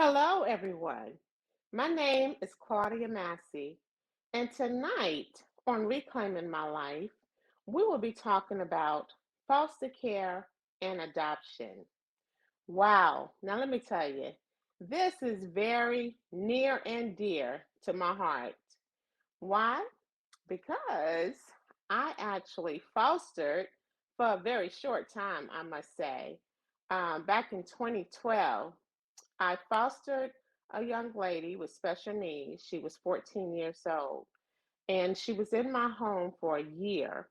Hello, everyone. My name is Claudia Massey, and tonight on Reclaiming My Life, we will be talking about foster care and adoption. Wow, now let me tell you, this is very near and dear to my heart. Why? Because I actually fostered for a very short time, I must say. Back in 2012, I fostered a young lady with special needs. She was 14 years old, and she was in my home for a year.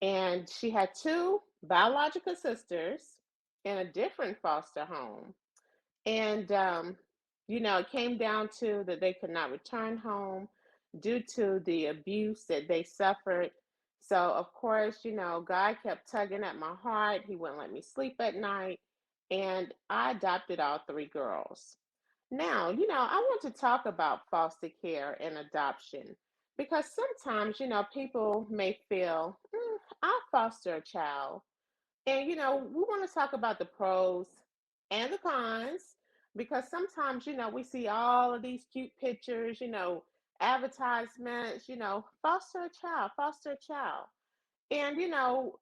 And she had two biological sisters in a different foster home. And, it came down to that they could not return home due to the abuse that they suffered. So, of course, God kept tugging at my heart. He wouldn't let me sleep at night. And I adopted all three girls. Now, I want to talk about foster care and adoption because sometimes, people may feel, I'll foster a child. And, we want to talk about the pros and the cons because sometimes, we see all of these cute pictures, advertisements, foster a child, foster a child. And,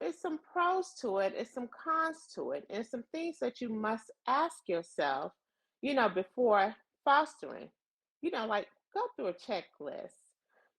it's some pros to it, it's some cons to it, and some things that you must ask yourself, before fostering. Like go through a checklist.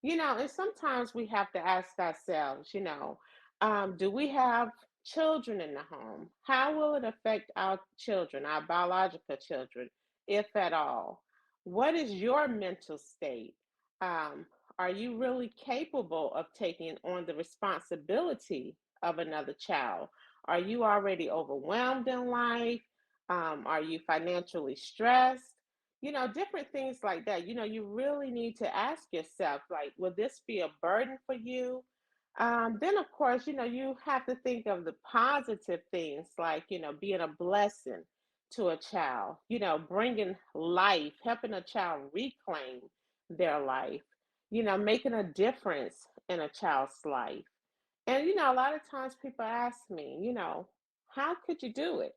And sometimes we have to ask ourselves, do we have children in the home? How will it affect our children, our biological children, if at all? What is your mental state? Um, are you really capable of taking on the responsibility of another child? Are you already overwhelmed in life? Are you financially stressed? Different things like that. You really need to ask yourself, like, will this be a burden for you? Then, of course, you have to think of the positive things, like, being a blessing to a child, bringing life, helping a child reclaim their life, making a difference in a child's life. And, a lot of times people ask me, how could you do it?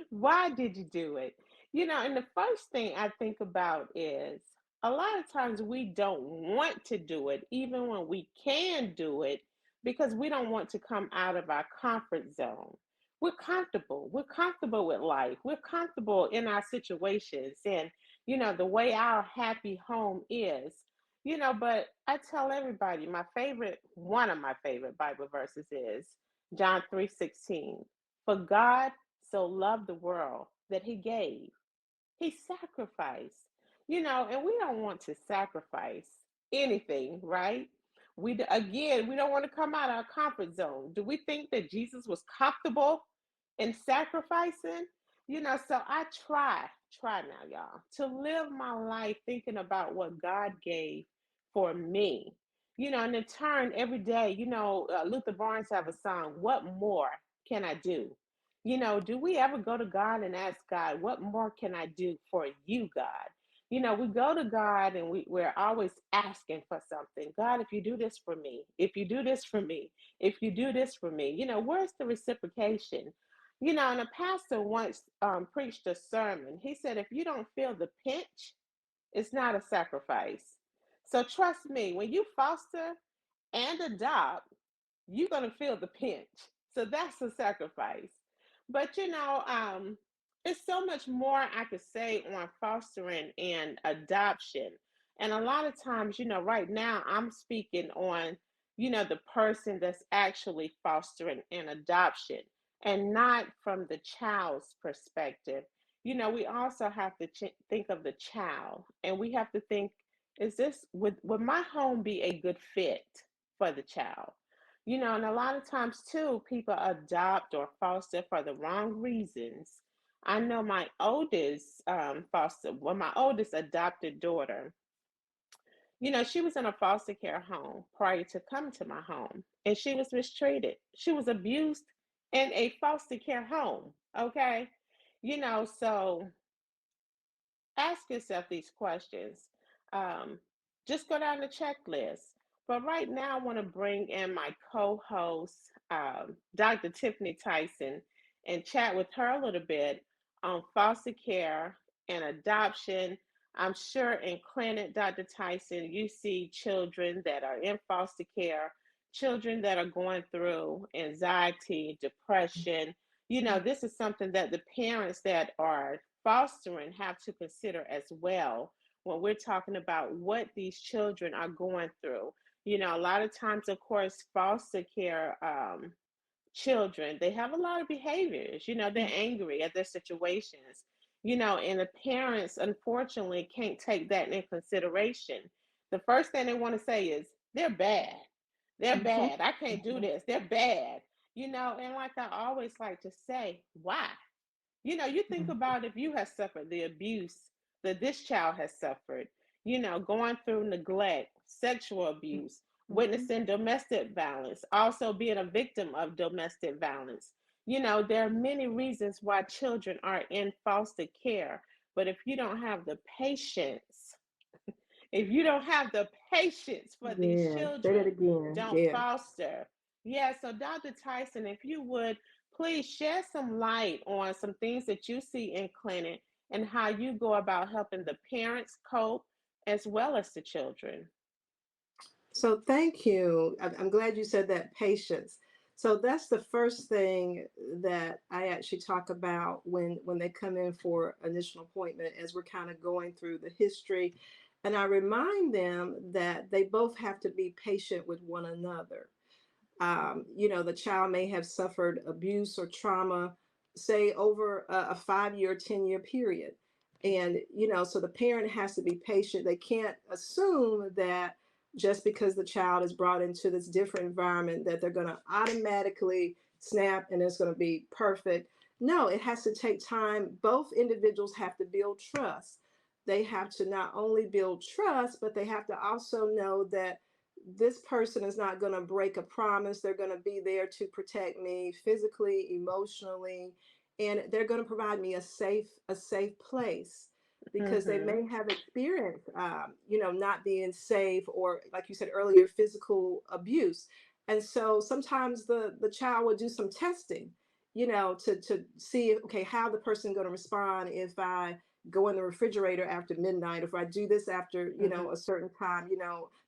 Why did you do it? And the first thing I think about is a lot of times we don't want to do it, even when we can do it, because we don't want to come out of our comfort zone. We're comfortable. We're comfortable with life. We're comfortable in our situations and, the way our happy home is. But I tell everybody one of my favorite Bible verses is John 3:16. For God so loved the world that he gave. He sacrificed. And we don't want to sacrifice anything, right? We don't want to come out of our comfort zone. Do we think that Jesus was comfortable in sacrificing? So I try now, y'all, to live my life thinking about what God gave for me. And in turn, every day, Luther Barnes have a song, What More Can I Do? Do we ever go to God and ask God, what more can I do for you, God? We go to God and we're always asking for something. God, if you do this for me, if you do this for me, if you do this for me, where's the reciprocation? And a pastor once preached a sermon. He said, if you don't feel the pinch, it's not a sacrifice. So trust me, when you foster and adopt, you're going to feel the pinch. So that's a sacrifice. But it's so much more I could say on fostering and adoption. And a lot of times, right now I'm speaking on, the person that's actually fostering an adoption and not from the child's perspective. We also have to think of the child and we have to think, would my home be a good fit for the child? And a lot of times too, people adopt or foster for the wrong reasons. I know my oldest my oldest adopted daughter, she was in a foster care home prior to coming to my home, and she was mistreated. She was abused in a foster care home. Okay. So ask yourself these questions. Um, just go down the checklist. But right now, I want to bring in my co host, Dr. Tiffany Tyson, and chat with her a little bit on foster care and adoption. I'm sure in clinic, Dr. Tyson, you see children that are in foster care, children that are going through anxiety, depression. This is something that the parents that are fostering have to consider as well when we're talking about what these children are going through. A lot of times, of course, foster care children, they have a lot of behaviors. They're angry at their situations, and the parents, unfortunately, can't take that in consideration. The first thing they want to say is, they're bad. They're Mhm. bad. I can't do Mhm. this. They're bad. And like I always like to say, why? You think Mhm. about if you have suffered the abuse that this child has suffered, going through neglect, sexual abuse, Mhm. witnessing domestic violence, also being a victim of domestic violence. There are many reasons why children are in foster care, but if you don't have the patience for these Yeah, say that children, again. don't Yeah. foster. Yeah, so Dr. Tyson, if you would please shed some light on some things that you see in clinic and how you go about helping the parents cope as well as the children. So thank you. I'm glad you said that patience. So that's the first thing that I actually talk about when they come in for initial appointment as we're kind of going through the history. And I remind them that they both have to be patient with one another. The child may have suffered abuse or trauma, say over a 5 year, 10-year period. And, so the parent has to be patient. They can't assume that just because the child is brought into this different environment that they're going to automatically snap and it's going to be perfect. No, it has to take time. Both individuals have to build trust. They have to not only build trust, but they have to also know that this person is not going to break a promise. They're going to be there to protect me physically, emotionally, and they're going to provide me a safe place because they Mm-hmm. may have experienced, not being safe or, like you said earlier, physical abuse. And so sometimes the child will do some testing, to see, okay, how the person going to respond if I go in the refrigerator after midnight, if I do this after, Mm-hmm. a certain time.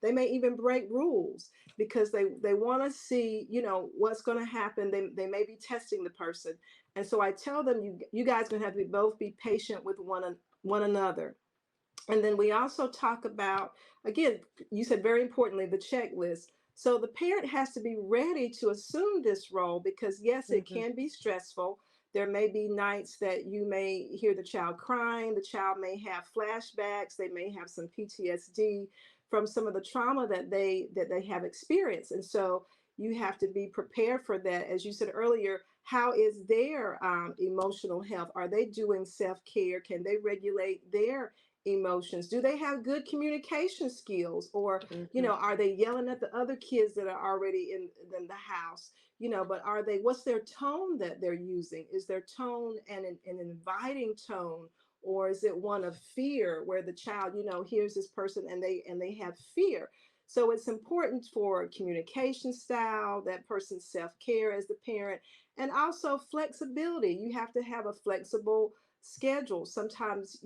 They may even break rules because they want to see, what's going to happen. They may be testing the person. And so I tell them, you guys going to have to both be patient with one another. And then we also talk about, again, you said very importantly, the checklist. So the parent has to be ready to assume this role because, yes, it Mm-hmm. can be stressful. There may be nights that you may hear the child crying. The child may have flashbacks. They may have some PTSD from some of the trauma that they have experienced. And so you have to be prepared for that. As you said earlier, how is their emotional health? Are they doing self care? Can they regulate their emotions? Do they have good communication skills? Or, Mm-hmm. are they yelling at the other kids that are already in the house? But what's their tone that they're using? Is their tone an inviting tone? Or is it one of fear where the child, hears this person and they have fear? So it's important for communication style, that person's self-care as the parent, and also flexibility. You have to have a flexible schedule. Sometimes,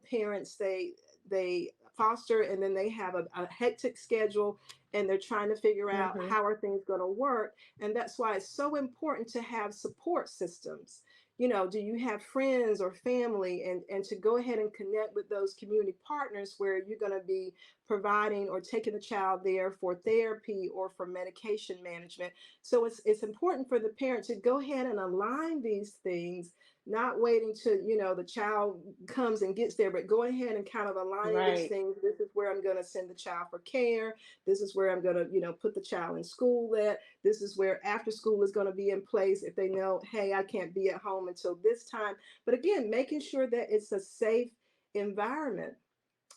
parents they foster and then they have a hectic schedule and they're trying to figure out Mm-hmm. how are things going to work. And that's why it's so important to have support systems. Do you have friends or family, and to go ahead and connect with those community partners where you're going to be providing or taking the child there for therapy or for medication management. So it's important for the parent to go ahead and align these things, not waiting to, the child comes and gets there, but going ahead and kind of aligning these Right. things. This is where I'm going to send the child for care. This is where I'm going to, put the child in school at. This is where after school is going to be in place if they know, hey, I can't be at home until this time. But again, making sure that it's a safe environment,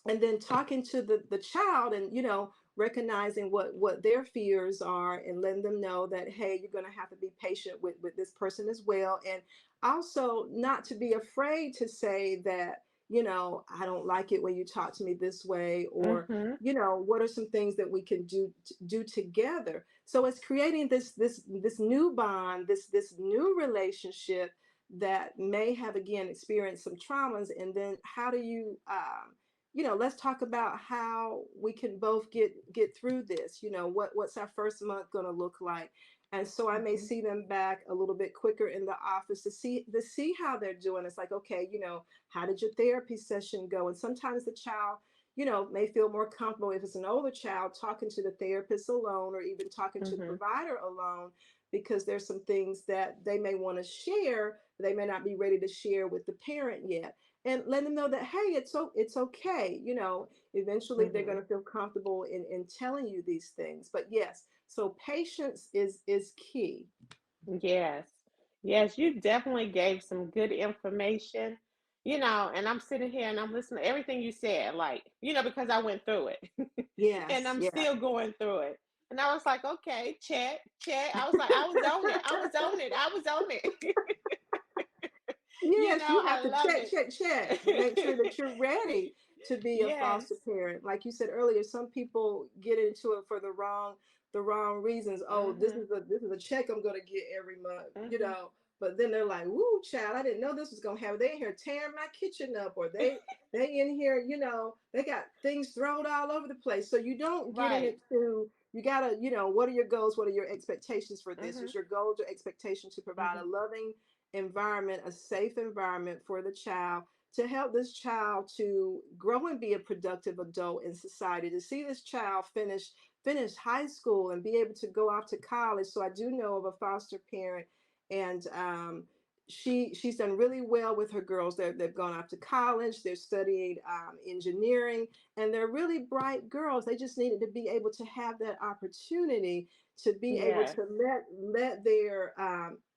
and then talking to the child, and recognizing what their fears are, and letting them know that, hey, you're going to have to be patient with this person as well. And also not to be afraid to say that, I don't like it when you talk to me this way, or Mm-hmm. what are some things that we can do together. So it's creating this new bond, this new relationship that may have again experienced some traumas, and then how do you let's talk about how we can both get through this. What's our first month going to look like? And so I may Mhm. see them back a little bit quicker in the office to see how they're doing. It's like, okay, how did your therapy session go? And sometimes the child may feel more comfortable if it's an older child talking to the therapist alone, or even talking to the Mhm. provider alone, because there's some things that they may want to share, they may not be ready to share with the parent yet. And let them know that, hey, it's okay. Eventually they're going Mhm. to feel comfortable in telling you these things. But yes, so patience is key. Yes. Yes, you definitely gave some good information. And I'm sitting here and I'm listening to everything you said, like, because I went through it. And Yes, I'm yeah. still going through it. And I was like, okay, check, check. I was like, I was on it. I was on it. I was on it. Yes, you I have to love check, check, check. Make sure it. that you're ready to be a Yes. foster parent. Like you said earlier, some people get into it for the wrong reasons. Oh, this Mhm. is a check I'm gonna get every month, Mhm. But then they're like, "Woo, child, I didn't know this was gonna happen. They in here tearing my kitchen up, or they in here, they got things thrown all over the place." So you don't get in Right. it to. You gotta, what are your goals? What are your expectations for this? Is Mhm. your goals or expectation to provide a Mhm. loving environment, a safe environment for the child, to help this child to grow and be a productive adult in society, to see this child finish high school and be able to go off to college. So I do know of a foster parent, and she's done really well with her girls. They've gone off to college. They're studying engineering, and they're really bright girls. They just needed to be able to have that opportunity to be able Yes. to let their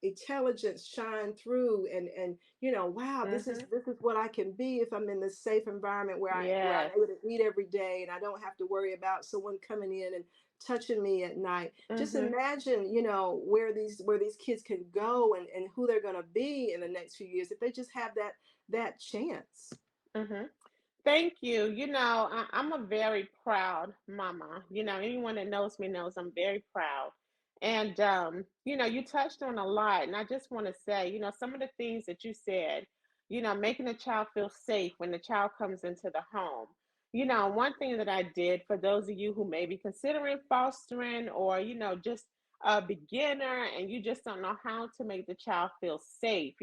intelligence shine through, and wow, this is Mhm. this is what I can be if I'm in this safe environment where I'm Yes. able to eat every day, and I don't have to worry about someone coming in and touching me at night. Just Mhm. imagine, where these kids can go, and who they're going to be in the next few years if they just have that chance. Mhm. Thank you. I'm a very proud mama. Anyone that knows me knows I'm very proud. And you touched on a lot, and I just want to say, some of the things that you said, making a child feel safe when the child comes into the home. One thing that I did for those of you who may be considering fostering, or just a beginner and you just don't know how to make the child feel safe.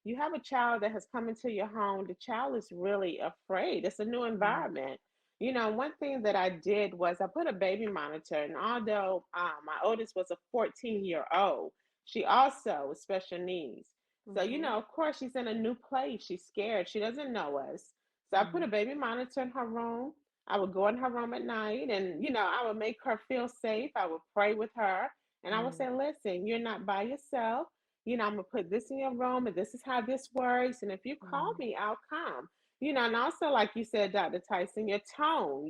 You have a child that has come into your home, the child is really afraid. It's a new Mm, environment. One thing that I did was I put a baby monitor, and although my oldest was a 14-year-old, she also was special needs. So, mhm, of course, she's in a new place. She's scared. She doesn't know us. So I put a mm, baby monitor in her room. I would go in her room at night and, I would make her feel safe. I would pray with her and I would mm, say, listen, you're not by yourself. I'm gonna put this in your room, and this is how this works. And if you call mm, me, I'll come. And also, like you said, Dr. Tyson, your tone.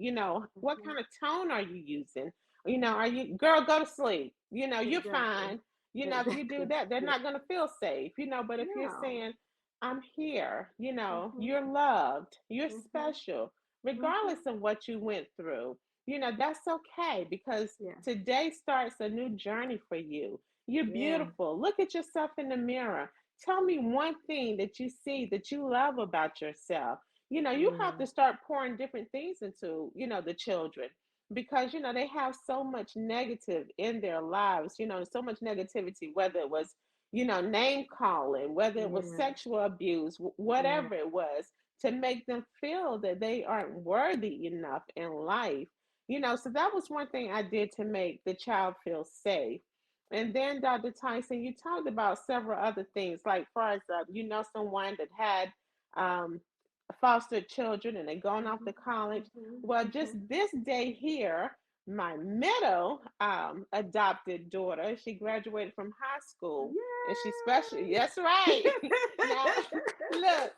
What mhm. kind of tone are you using? Are you, girl, go to sleep? You're Exactly. fine. If you do Exactly. that, they're Yeah. not gonna feel safe. But if you're No. saying, I'm here, Mhm, you're loved, you're mhm, special, mhm. regardless of what you went through. That's okay because Yeah. today starts a new journey for you. You're Yeah. beautiful. Look at yourself in the mirror. Tell me one thing that you see that you love about yourself. You have Mm, to start pouring different things into, the children because, they have so much negative in their lives, so much negativity, whether it was, name calling, whether it was yeah. sexual abuse, Yeah. whatever it was, to make them feel that they aren't worthy enough in life. So that was one thing I did to make the child feel safe. And then, Dr. Tyson, you talked about several other things, like far as someone that had um, fostered children and they gone off to Mhm, college. mhm, Well, just mhm. this day here, my middle adopted daughter, she graduated from high school and she's special. Yay! That's right. Now, look,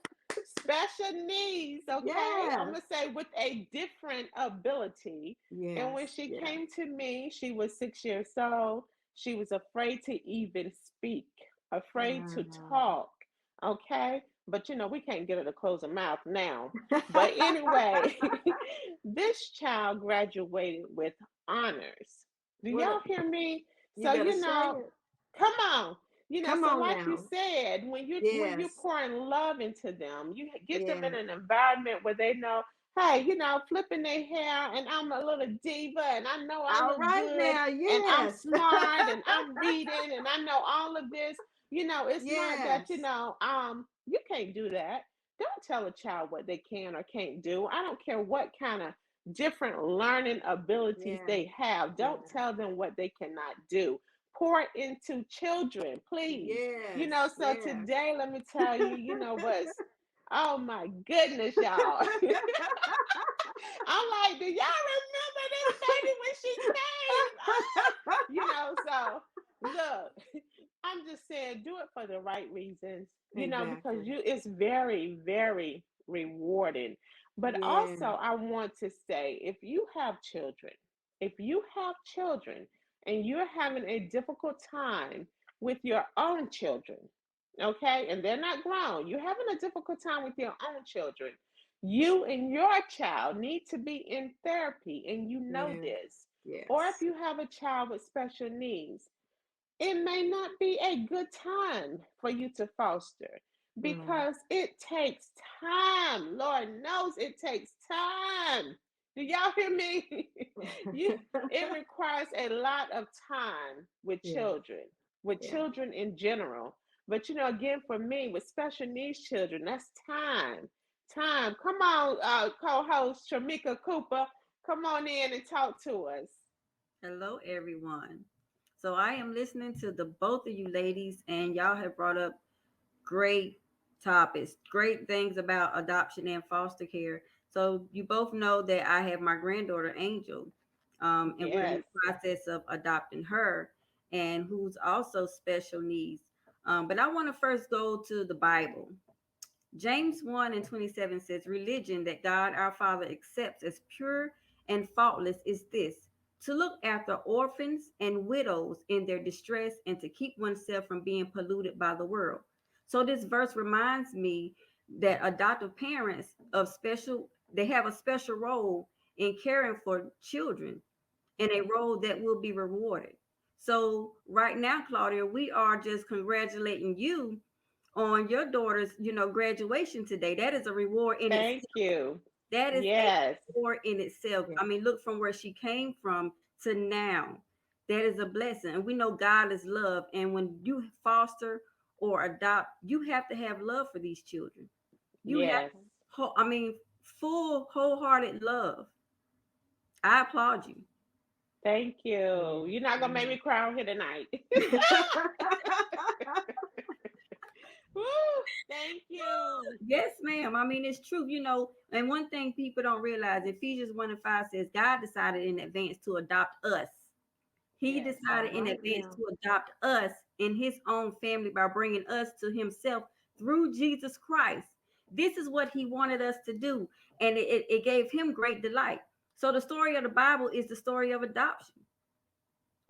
special needs, okay? I'm Yes. gonna say with a different ability. And when Yes. she Yeah. came to me, she was 6 years old. She was afraid to even speak, afraid to Wow. talk. Okay. But we can't get her to close her mouth now. But anyway, this child graduated with honors. Do What a y'all hear me? You So, better say it. come on. Come So on like you now. said, when you're Yes. pouring love into them, you get them in Yeah. an environment where they know, hey, flipping their hair, and I'm a little diva, and I know I All look right good, now. and I'm Yes. smart, and I'm reading, and I know all of this. It's not that, Yes. you can't do that. Don't tell a child what they can or can't do. I don't care what kind of different learning abilities Yeah. they have. Yeah. Don't tell them what they cannot do. Pour into children, please. Yes. So Yes. today, let me tell you, what's, oh my goodness, y'all. I'm like, do y'all remember this baby when she came? So look, I'm just saying, do it for the right reasons, because Exactly. it's very, very rewarding. But also, Yeah. I want to say, if you have children and you're having a difficult time with your own children, okay, and they're not grown, you're having a difficult time with your own children, you and your child need to be in therapy, and Yeah. this. Or if Yes. you have a child with special needs, it may not be a good time for you to foster, Mm. because it takes time. Lord knows it takes time. Do y'all hear me? you It requires a lot of time Yeah. with Yeah. children in general. But again, for me, with special needs children, that's time. Time. Come on, co-host Shamika Cooper. Come on in and talk to us. Hello, everyone. So I am listening to the both of you ladies, and y'all have brought up great topics, great things about adoption and foster care. So you both know that I have my granddaughter Angel, and we're in Yes. the process of adopting her, and who's also special needs. But I want to first go to the Bible. James 1 and 27 says, religion that God our Father accepts as pure and faultless is this, to look after orphans and widows in their distress and to keep oneself from being polluted by the world. So this verse reminds me that adoptive parents they have a special role in caring for children, and a role that will be rewarded. So right now, Claudia, we are just congratulating you on your daughter's, graduation today. That is a reward in itself. Thank you. That is a Yes. reward in itself. Yeah. I mean, look from where she came from to now. That is a blessing. And we know God is love. And when you foster or adopt, you have to have love for these children. You have, Yes. I mean, full, wholehearted love. I applaud you. Thank you. Yeah. You're not gonna make Yeah. me cry on here tonight. Woo! Thank you. Yes, ma'am. I mean, it's true, And one thing people don't realize, Ephesians 1 and 5 says God decided in advance to adopt us. He Yes. All decided in right advance now. to adopt us in his own family by bringing us to himself through Jesus Christ. This is what he wanted us to do, and it gave him great delight. So the story of the Bible is the story of adoption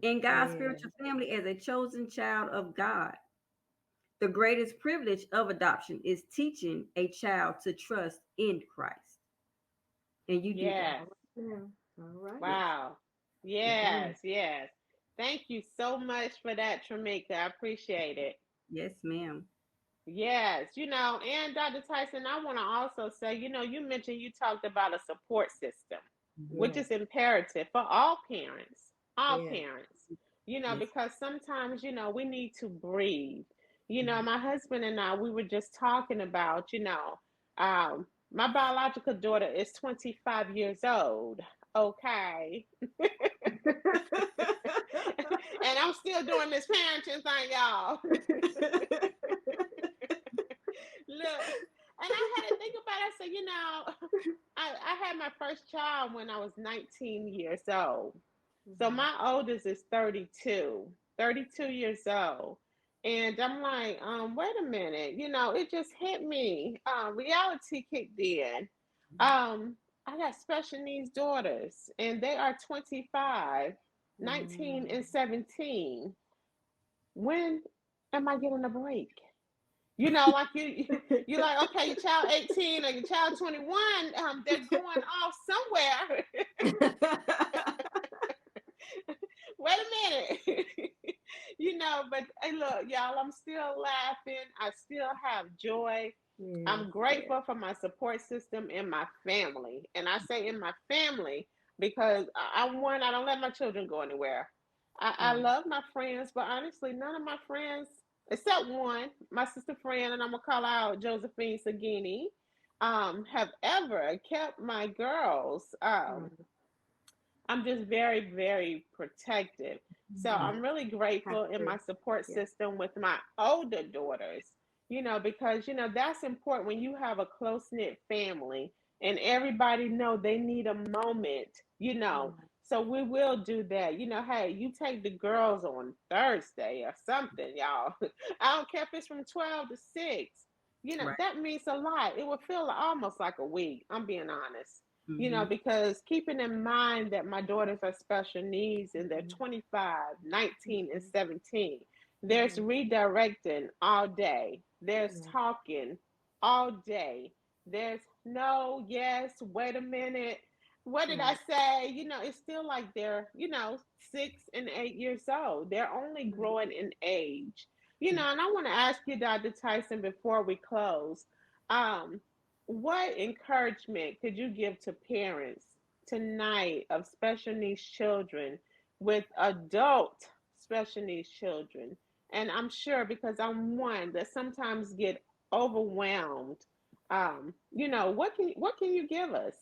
in God's Yeah. spiritual family as a chosen child of God. The greatest privilege of adoption is teaching a child to trust in Christ. And you do that. Yes. All right now. All right. Yes. Wow. Yeah. Yes. Yes. Thank you so much for that, Tramika. I appreciate it. Yes, ma'am. Yes, and Dr. Tyson, I want to also say, you mentioned, you talked about a support system, which Yes. is imperative for all parents, Yeah. Yes. because sometimes, we need to breathe. Mhm. My husband and I, we were just talking about, my biological daughter is 25 years old. Okay. And I'm still doing this parenting thing, y'all. Look, and I had to think about it. I said, I had my first child when I was 19 years old. So Mhm. my oldest is 32 years old. And I'm like, wait a minute, it just hit me. Reality kicked in. I got special needs daughters, and they are 25, 19, Mm. and 17. When am I getting a break? Like you like, okay, your child 18 or your child 21, they're going off somewhere. Wait a minute. But hey, look, y'all, I'm still laughing. I still have joy. Yes, I'm yes. grateful for my support system in my family. And I say in my family because I'm one, I don't let my children go anywhere. I Mm, love my friends, but honestly, none of my friends, except one, my sister friend, and I'm going to call out Josephine Sagini, have ever kept my girls. mm, I'm just very, very protective. So mm. I'm really Have grateful in to. my support Yeah. system with my older daughters, because, that's important when you have a close knit family and everybody know they need a moment. Mm, So we will do that. Hey, you take the girls on Thursday or something, y'all. I don't care if it's from 12 to 6. Right. That means a lot. It would feel almost like a week. I'm being honest, Mm-hmm. because keeping in mind that my daughters are special needs and they're mm, 25, 19, and mm, 17, there's mm, redirecting all day, there's mm, talking all day, there's no, yes, wait a minute. What did I mm, say? It's still like they're, 6 and 8 years old. They're only mm, growing in age. Mm-hmm. And I want to ask you, Dr. Tyson, before we close, um, what encouragement could you give to parents tonight of special needs children with adult special needs children? And I'm sure because I'm one that sometimes get overwhelmed. What can you give us?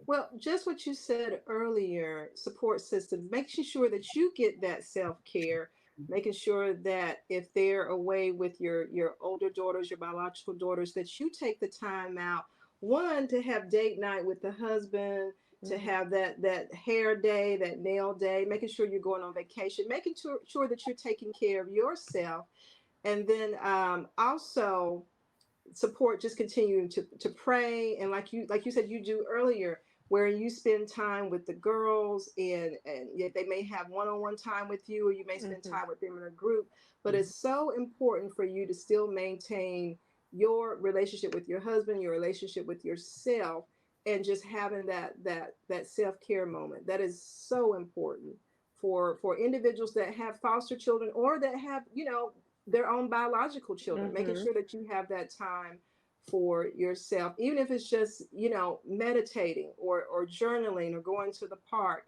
Well, just what you said earlier, support systems, making sure that you get that self-care, making sure that if they're away with your older daughters, your biological daughters, that you take the time out, one, to have date night with the husband, to Mm-hmm. have that hair day, that nail day, making sure you're going on vacation, making sure that you're taking care of yourself. And then also support, just continuing to pray, and like you said you do earlier, where you spend time with the girls, and yet they may have one-on-one time with you, or you may spend Mm-hmm. time with them in a group. But it's so important for you to still maintain your relationship with your husband, your relationship with yourself, and just having that self-care moment. That is so important for individuals that have foster children, or that have their own biological children, making Mm-hmm. sure that you have that time for yourself, even if it's just, meditating, or journaling, or going to the park,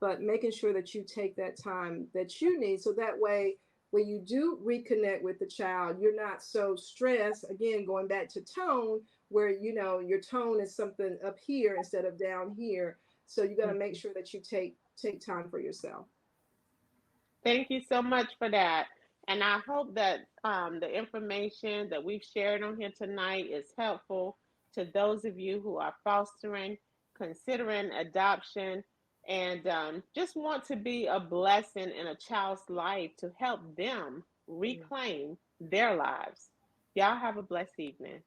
but making sure that you take that time that you need. So that way, when you do reconnect with the child, you're not so stressed. Again, going back to tone, where, your tone is something up here instead of down here. So you got to make Mm-hmm. sure that you take time for yourself. Thank you so much for that. And I hope that the information that we've shared on here tonight is helpful to those of you who are fostering, considering adoption, and just want to be a blessing in a child's life to help them Yeah. reclaim their lives. Y'all have a blessed evening.